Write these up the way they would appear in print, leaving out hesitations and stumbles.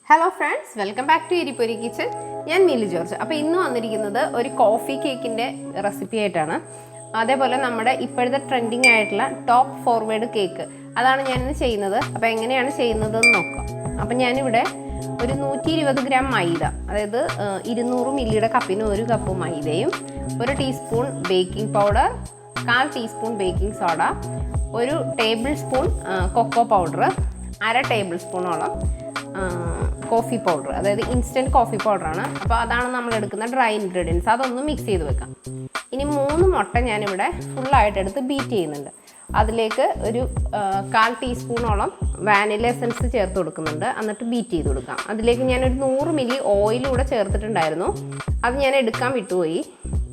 Hello friends, welcome back to Pori Kitchen. I am Milu. അപ്പോൾ ഇന്ന് വന്നിരിക്കുന്നത് ഒരു കോഫി കേക്കിന്റെ റെസിപ്പി ആയിട്ടാണ്. അതേപോലെ നമ്മുടെ ഇപ്പോഴത്തെ ട്രെൻഡിങ് ആയിട്ടുള്ള ടോപ്പ് ഫോർവേഡ് കേക്ക് അതാണ് ഞാൻ ഇന്ന് ചെയ്യുന്നത്. അപ്പോൾ എങ്ങനെയാണ് ചെയ്യുന്നത് എന്ന് നോക്കാം. അപ്പോൾ ഞാൻ ഇവിടെ ഒരു 120 ഗ്രാം മൈദ, അതായത് 200 മില്ലിയുടെ കപ്പിന് 1 കപ്പ് മൈദയും 1 teaspoon baking powder, 1/4 teaspoon baking soda, 1 table spoon cocoa powder, 1/2 table സ്പൂണോളം കോഫി പൗഡർ, അതായത് ഇൻസ്റ്റൻറ്റ് കോഫി പൗഡറാണ്. അപ്പോൾ അതാണ് നമ്മൾ എടുക്കുന്ന ഡ്രൈ ഇൻഗ്രീഡിയൻസ്. അതൊന്ന് മിക്സ് ചെയ്ത് വെക്കാം. ഇനി 3 മുട്ട ഞാനിവിടെ ഫുള്ളായിട്ട് എടുത്ത് ബീറ്റ് ചെയ്യുന്നുണ്ട്. അതിലേക്ക് ഒരു 1/4 ടീസ്പൂണോളം വാനില എസൻസ് ചേർത്ത് കൊടുക്കുന്നുണ്ട്. എന്നിട്ട് ബീറ്റ് ചെയ്ത് കൊടുക്കാം. അതിലേക്ക് ഞാനൊരു 100 മില്ലി ഓയിലൂടെ ചേർത്തിട്ടുണ്ടായിരുന്നു. അത് ഞാൻ എടുക്കാൻ വിട്ടുപോയി.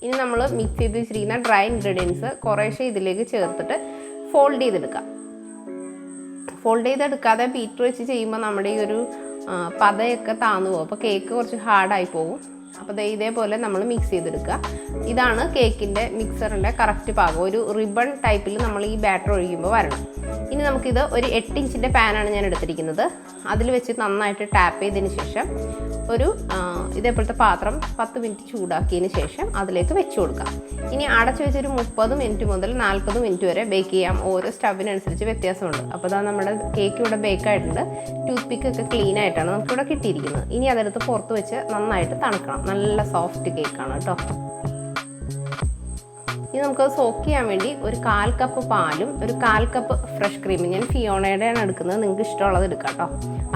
ഇനി നമ്മൾ മിക്സ് ചെയ്ത് വെച്ചിരിക്കുന്ന ഡ്രൈ ഇൻഗ്രീഡിയൻസ് കുറേശ്ശെ ഇതിലേക്ക് ചേർത്തിട്ട് ഫോൾഡ് ചെയ്തെടുക്കാം. ഫോൾഡ് ചെയ്തെടുക്കാതെ ബീറ്റർ വെച്ച് ചെയ്യുമ്പോൾ നമ്മുടെ ഈ ഒരു പതയൊക്കെ താന്നു പോകും. അപ്പോൾ കേക്ക് കുറച്ച് ഹാർഡായി പോകും. അപ്പോൾ ഇതേപോലെ നമ്മൾ മിക്സ് ചെയ്തെടുക്കുക. ഇതാണ് കേക്കിൻ്റെ മിക്സറിൻ്റെ കറക്റ്റ് പാകം. ഒരു റിബൺ ടൈപ്പിൽ നമ്മൾ ഈ ബാറ്റർ ഒഴിക്കുമ്പോൾ വരണം. ഇനി നമുക്കിത് ഒരു 8 ഇഞ്ചിൻ്റെ പാനാണ് ഞാൻ എടുത്തിരിക്കുന്നത്. അതിൽ വെച്ച് നന്നായിട്ട് ടാപ്പ് ചെയ്തതിന് ശേഷം ഒരു ഇതേപോലത്തെ പാത്രം 10 മിനിറ്റ് ചൂടാക്കിയതിന് ശേഷം അതിലേക്ക് വെച്ച് കൊടുക്കാം. ഇനി അടച്ചു വെച്ചൊരു 30 മിനിറ്റ് മുതൽ 40 മിനിറ്റ് വരെ ബേക്ക് ചെയ്യാം. ഓരോ സ്റ്റവിനനുസരിച്ച് വ്യത്യാസമുണ്ട്. അപ്പോൾ അതാ നമ്മുടെ കേക്ക് ഇവിടെ ബേക്കായിട്ടുണ്ട്. ടൂത്ത് പിക്കൊക്കെ ക്ലീൻ ആയിട്ടാണ് നമുക്കിവിടെ കിട്ടിയിരിക്കുന്നത്. ഇനി അതെടുത്ത് പുറത്ത് വെച്ച് നന്നായിട്ട് തണുക്കണം. നല്ല സോഫ്റ്റ് കേക്കാണ് കേട്ടോ. ഇനി നമുക്കത് സോക്ക് ചെയ്യാൻ വേണ്ടി ഒരു 1/4 കപ്പ് പാലും ഒരു 1/4 കപ്പ് ഫ്രഷ് ക്രീം, ഞാൻ ഫിയോണയുടെയാണ് എടുക്കുന്നത്, നിങ്ങൾക്ക് ഇഷ്ടമുള്ളത് എടുക്കാം കേട്ടോ.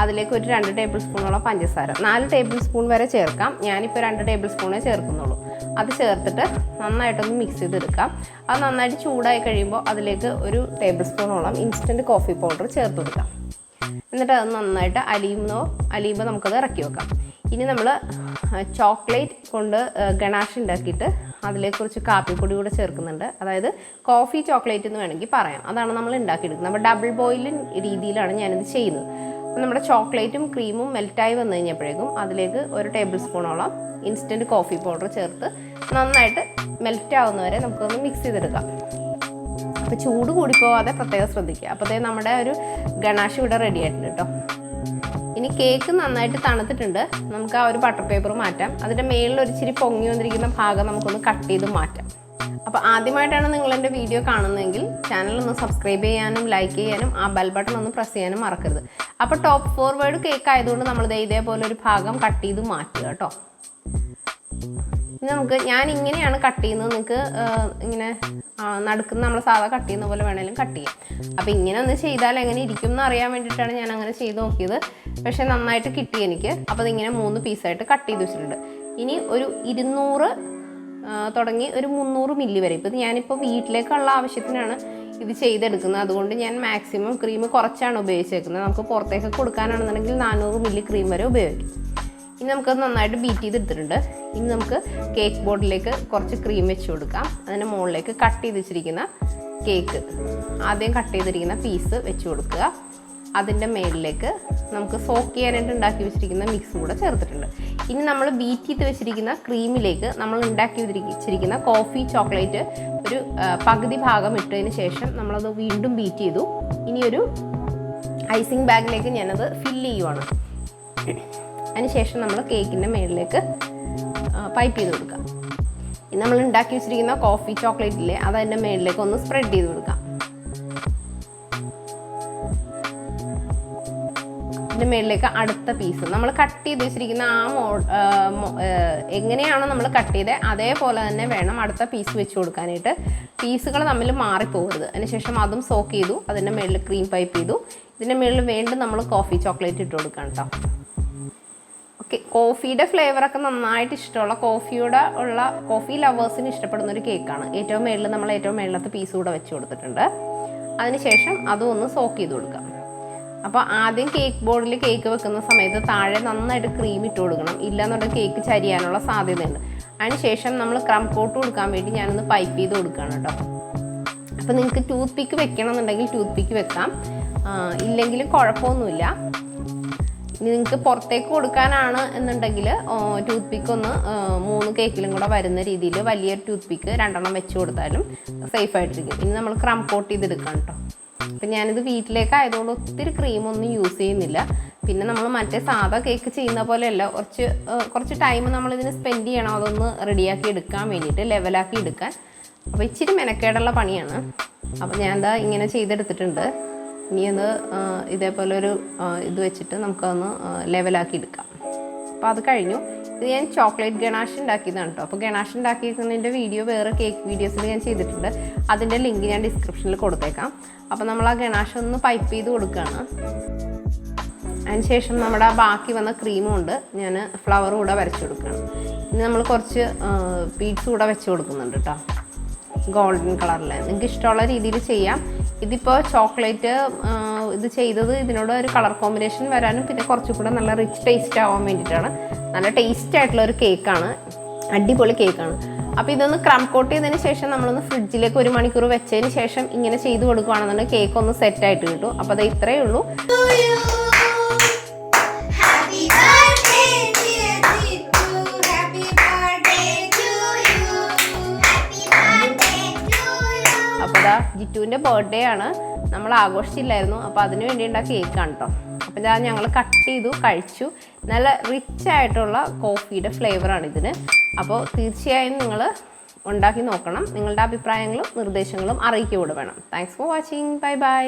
അതിലേക്ക് ഒരു 2 ടേബിൾ സ്പൂണോളം പഞ്ചസാര, 4 ടേബിൾ സ്പൂൺ വരെ ചേർക്കാം. ഞാനിപ്പോൾ 2 ടേബിൾ സ്പൂണേ ചേർക്കുന്നുള്ളൂ. അത് ചേർത്തിട്ട് നന്നായിട്ടൊന്ന് മിക്സ് ചെയ്തെടുക്കാം. അത് നന്നായിട്ട് ചൂടായി കഴിയുമ്പോൾ അതിലേക്ക് ഒരു ടേബിൾ സ്പൂണോളം ഇൻസ്റ്റൻറ്റ് കോഫി പൗഡർ ചേർത്ത് കൊടുക്കാം. എന്നിട്ട് അത് നന്നായിട്ട് അലിയുമ്പോൾ നമുക്കത് ഇറക്കി വെക്കാം. ഇനി നമ്മൾ ചോക്ലേറ്റ് കൊണ്ട് ഗണാഷ് ഉണ്ടാക്കിയിട്ട് അതിലേക്ക് കുറച്ച് കാപ്പിപ്പൊടി കൂടെ ചേർക്കുന്നുണ്ട്. അതായത് കോഫി ചോക്ലേറ്റ് എന്ന് വേണമെങ്കിൽ പറയാം. അതാണ് നമ്മൾ ഉണ്ടാക്കിയെടുക്കുന്നത്. നമ്മൾ ഡബിൾ ബോയിലിംഗ് രീതിയിലാണ് ഞാനിത് ചെയ്യുന്നത്. അപ്പോൾ നമ്മുടെ ചോക്ലേറ്റും ക്രീമും മെൽറ്റായി വന്നു കഴിഞ്ഞപ്പോഴേക്കും അതിലേക്ക് ഒരു ടേബിൾ സ്പൂണോളം ഇൻസ്റ്റൻറ്റ് കോഫി പൗഡർ ചേർത്ത് നന്നായിട്ട് മെൽറ്റ് ആവുന്നവരെ നമുക്കൊന്ന് മിക്സ് ചെയ്തെടുക്കാം. അപ്പോൾ ചൂട് കൂടിപ്പോവാതെ പ്രത്യേകം ശ്രദ്ധിക്കുക. അപ്പോൾ നമ്മുടെ ഒരു ഗണാഷ് ഇവിടെ റെഡി ആയിട്ടുണ്ട് കേട്ടോ. ഇനി കേക്ക് നന്നായിട്ട് തണുത്തിട്ടുണ്ട്. നമുക്ക് ആ ഒരു ബട്ടർ പേപ്പർ മാറ്റാം. അതിൻ്റെ മേളിൽ ഒരു ഇച്ചിരി പൊങ്ങി വന്നിരിക്കുന്ന ഭാഗം നമുക്കൊന്ന് കട്ട് ചെയ്ത് മാറ്റാം. അപ്പോൾ ആദ്യമായിട്ടാണ് നിങ്ങൾ എൻ്റെ വീഡിയോ കാണുന്നതെങ്കിൽ ചാനലൊന്ന് സബ്സ്ക്രൈബ് ചെയ്യാനും ലൈക്ക് ചെയ്യാനും ആ ബെൽ ബട്ടൺ ഒന്ന് പ്രസ് ചെയ്യാനും മറക്കരുത്. അപ്പോൾ ടോപ്പ് ഫോർവേഡ് കേക്ക് ആയതുകൊണ്ട് നമ്മൾ ഇതേപോലെ ഒരു ഭാഗം കട്ട് ചെയ്ത് മാറ്റുക കേട്ടോ. ഇനി ഞാൻ ഇങ്ങനെയാണ് കട്ട് ചെയ്യുന്നത്. നിങ്ങൾക്ക് ഇങ്ങനെ നടുക്കുന്ന നമ്മൾ സാധാ കട്ട് ചെയ്യുന്ന പോലെ വേണമെങ്കിലും കട്ട് ചെയ്യാം. അപ്പോൾ ഇങ്ങനെ ഒന്ന് ചെയ്താൽ എങ്ങനെ ഇരിക്കും എന്ന് അറിയാൻ വേണ്ടിയിട്ടാണ് ഞാൻ അങ്ങനെ ചെയ്ത് നോക്കിയത്. പക്ഷേ നന്നായിട്ട് കിട്ടി എനിക്ക്. അപ്പോൾ അതിങ്ങനെ 3 പീസായിട്ട് കട്ട് ചെയ്ത് വെച്ചിട്ടുണ്ട്. ഇനി ഒരു 200 തുടങ്ങി ഒരു 300 മില്ലി വരെ. ഇപ്പോൾ ഞാനിപ്പോൾ വീട്ടിലേക്കുള്ള ആവശ്യത്തിനാണ് ഇത് ചെയ്തെടുക്കുന്നത്. അതുകൊണ്ട് ഞാൻ മാക്സിമം ക്രീം കുറച്ചാണ് ഉപയോഗിച്ചേക്കുന്നത്. നമുക്ക് പുറത്തേക്ക് കൊടുക്കാനാണെന്നുണ്ടെങ്കിൽ 400 മില്ലി ക്രീം വരെ ഉപയോഗിക്കും. ഇനി നമുക്കത് നന്നായിട്ട് ബീറ്റ് ചെയ്തെടുത്തിട്ടുണ്ട്. ഇനി നമുക്ക് കേക്ക് ബോർഡിലേക്ക് കുറച്ച് ക്രീം വെച്ച് കൊടുക്കാം. അതിൻ്റെ മുകളിലേക്ക് കട്ട് ചെയ്ത് വെച്ചിരിക്കുന്ന കേക്ക്, ആദ്യം കട്ട് ചെയ്തിരിക്കുന്ന പീസ് വെച്ച് കൊടുക്കുക. അതിൻ്റെ മേളിലേക്ക് നമുക്ക് സോക്ക് ചെയ്യാനായിട്ട് ഉണ്ടാക്കി വെച്ചിരിക്കുന്ന മിക്സ് കൂടെ ചേർത്തിട്ടുണ്ട്. ഇനി നമ്മൾ ബീറ്റ് ചെയ്ത് വെച്ചിരിക്കുന്ന ക്രീമിലേക്ക് നമ്മൾ ഉണ്ടാക്കി വെച്ചിരിക്കുന്ന കോഫി ചോക്ലേറ്റ് ഒരു പകുതി ഭാഗം ഇട്ടതിന് ശേഷം നമ്മളത് വീണ്ടും ബീറ്റ് ചെയ്തു. ഇനി ഒരു ഐസിങ് ബാഗിലേക്ക് ഞാനത് ഫില്ല് ചെയ്യുവാണ്. അതിനുശേഷം നമ്മൾ കേക്കിൻ്റെ മേളിലേക്ക് പൈപ്പ് ചെയ്ത് കൊടുക്കാം. ഇനി നമ്മൾ ഉണ്ടാക്കി വെച്ചിരിക്കുന്ന കോഫി ചോക്ലേറ്റില്ലേ അത് അതിൻ്റെ മേളിലേക്ക് ഒന്ന് സ്പ്രെഡ് ചെയ്ത് കൊടുക്കാം. അതിൻ്റെ മേളിലേക്ക് അടുത്ത പീസ് നമ്മൾ കട്ട് ചെയ്ത് വെച്ചിരിക്കുന്ന എങ്ങനെയാണോ നമ്മൾ കട്ട് ചെയ്തത് അതേപോലെ തന്നെ വേണം അടുത്ത പീസ് വെച്ച് കൊടുക്കാനായിട്ട്. പീസുകൾ തമ്മിൽ മാറിപ്പോകരുത്. അതിനുശേഷം അതും സോക്ക് ചെയ്തു. അതിൻ്റെ മേളിൽ ക്രീം പൈപ്പ് ചെയ്തു. ഇതിൻ്റെ മേളിൽ വീണ്ടും നമ്മൾ കോഫി ചോക്ലേറ്റ് ഇട്ട് കൊടുക്കാം കേട്ടോ. ഓക്കെ, കോഫിയുടെ ഫ്ലേവറൊക്കെ നന്നായിട്ട് ഇഷ്ടമുള്ള കോഫി ലവേഴ്സിന് ഇഷ്ടപ്പെടുന്ന ഒരു കേക്കാണ്. ഏറ്റവും മേളിലത്തെ പീസ് കൂടെ വെച്ച് കൊടുത്തിട്ടുണ്ട്. അതിനുശേഷം അതും ഒന്ന് സോക്ക് ചെയ്ത് കൊടുക്കാം. അപ്പോൾ ആദ്യം കേക്ക് ബോർഡിൽ കേക്ക് വെക്കുന്ന സമയത്ത് താഴെ നന്നായിട്ട് ക്രീം ഇട്ട് കൊടുക്കണം. ഇല്ലാന്നുണ്ടെങ്കിൽ കേക്ക് ചരിയാനുള്ള സാധ്യതയുണ്ട്. അതിനുശേഷം നമ്മൾ ക്രം കോട്ട് കൊടുക്കാൻ വേണ്ടി ഞാനൊന്ന് പൈപ്പ് ചെയ്ത് കൊടുക്കുകയാണ് കേട്ടോ. അപ്പോൾ നിങ്ങൾക്ക് ടൂത്ത് പിക്ക് വെക്കണമെന്നുണ്ടെങ്കിൽ ടൂത്ത് പിക്ക് വെക്കാം, ഇല്ലെങ്കിലും കുഴപ്പമൊന്നുമില്ല. ഇനി നിങ്ങൾക്ക് പുറത്തേക്ക് കൊടുക്കാനാണ് എന്നുണ്ടെങ്കിൽ ടൂത്ത് പിക്ക് ഒന്ന് 3 കേക്കിലും കൂടെ വരുന്ന രീതിയിൽ വലിയൊരു ടൂത്ത് പിക്ക് 2 വെച്ച് കൊടുത്താലും സേഫായിട്ടിരിക്കും. ഇനി നമ്മൾ ക്രം കോട്ട് ചെയ്തെടുക്കാം കേട്ടോ. അപ്പം ഞാനിത് വീട്ടിലേക്കായതുകൊണ്ട് ഒത്തിരി ക്രീമൊന്നും യൂസ് ചെയ്യുന്നില്ല. പിന്നെ നമ്മൾ മറ്റേ സാധാ കേക്ക് ചെയ്യുന്ന പോലെയല്ല, കുറച്ച് ടൈം നമ്മളിതിന് സ്പെൻഡ് ചെയ്യണം അതൊന്ന് റെഡിയാക്കി എടുക്കാൻ വേണ്ടിയിട്ട്, ലെവലാക്കി എടുക്കാൻ. അപ്പോൾ ഇച്ചിരി മെനക്കേടുള്ള പണിയാണ്. അപ്പോൾ ഞാൻ എന്താ ഇങ്ങനെ ചെയ്തെടുത്തിട്ടുണ്ട്. ഇനി അത് ഇതേപോലെ ഒരു ഇത് വെച്ചിട്ട് നമുക്കതൊന്ന് ലെവലാക്കി എടുക്കാം. അപ്പോൾ അത് കഴിഞ്ഞു. ഇത് ഞാൻ ചോക്ലേറ്റ് ഗണാഷ് ഉണ്ടാക്കിയതാണ് കേട്ടോ. അപ്പോൾ ഗണാഷ് ഉണ്ടാക്കിയിരിക്കുന്നതിൻ്റെ വീഡിയോ വേറെ കേക്ക് വീഡിയോസിൽ ഞാൻ ചെയ്തിട്ടുണ്ട്. അതിൻ്റെ ലിങ്ക് ഞാൻ ഡിസ്ക്രിപ്ഷനിൽ കൊടുത്തേക്കാം. അപ്പോൾ നമ്മൾ ആ ഗണാഷ് ഒന്ന് പൈപ്പ് ചെയ്ത് കൊടുക്കുകയാണ്. അതിനുശേഷം നമ്മുടെ ബാക്കി വന്ന ക്രീമും കൊണ്ട് ഞാൻ ഫ്ലവർ കൂടെ വരച്ച് കൊടുക്കുകയാണ്. ഇനി നമ്മൾ കുറച്ച് ബീഡ്സ് കൂടെ വെച്ച് കൊടുക്കുന്നുണ്ട് കേട്ടോ, ഗോൾഡൻ കളറിൽ. നിങ്ങൾക്ക് ഇഷ്ടമുള്ള രീതിയിൽ ചെയ്യാം. ഇതിപ്പോൾ ചോക്ലേറ്റ് ഇത് ചെയ്തത് ഇതിനോട് ഒരു കളർ കോമ്പിനേഷൻ വരാനും പിന്നെ കുറച്ചുകൂടെ നല്ല റിച്ച് ടേസ്റ്റ് ആവാൻ വേണ്ടിയിട്ടാണ്. നല്ല ടേസ്റ്റ് ആയിട്ടുള്ള ഒരു കേക്കാണ്, അടിപൊളി കേക്കാണ്. അപ്പോൾ ഇതൊന്ന് ക്രം കോട്ട് ചെയ്തതിന് ശേഷം നമ്മളൊന്ന് ഫ്രിഡ്ജിലേക്ക് 1 മണിക്കൂർ വെച്ചതിന് ശേഷം ഇങ്ങനെ ചെയ്ത് കൊടുക്കുകയാണെന്നുണ്ടെങ്കിൽ കേക്ക് ഒന്ന് സെറ്റായിട്ട് കിട്ടും. അപ്പോൾ അത് ഇത്രയേ ഉള്ളൂ. അപ്പോൾ ഇതാ ജിറ്റുവിൻ്റെ ബർത്ത്ഡേ ആണ്, നമ്മൾ ആഘോഷിച്ചില്ലായിരുന്നു. അപ്പോൾ അതിന് വേണ്ടി ഉണ്ടാക്കിയ കേക്കാണ് കേട്ടോ. അപ്പോൾ ഇതാ ഞങ്ങൾ കട്ട് ചെയ്തു, കഴിച്ചു. നല്ല റിച്ച് ആയിട്ടുള്ള കോഫിയുടെ ഫ്ലേവറാണ് ഇതിന്. അപ്പോൾ തീർച്ചയായും നിങ്ങൾ ഉണ്ടാക്കി നോക്കണം. നിങ്ങളുടെ അഭിപ്രായങ്ങളും നിർദ്ദേശങ്ങളും അറിയിക്കുക കൂടെ വേണം. Thanks for watching. Bye bye.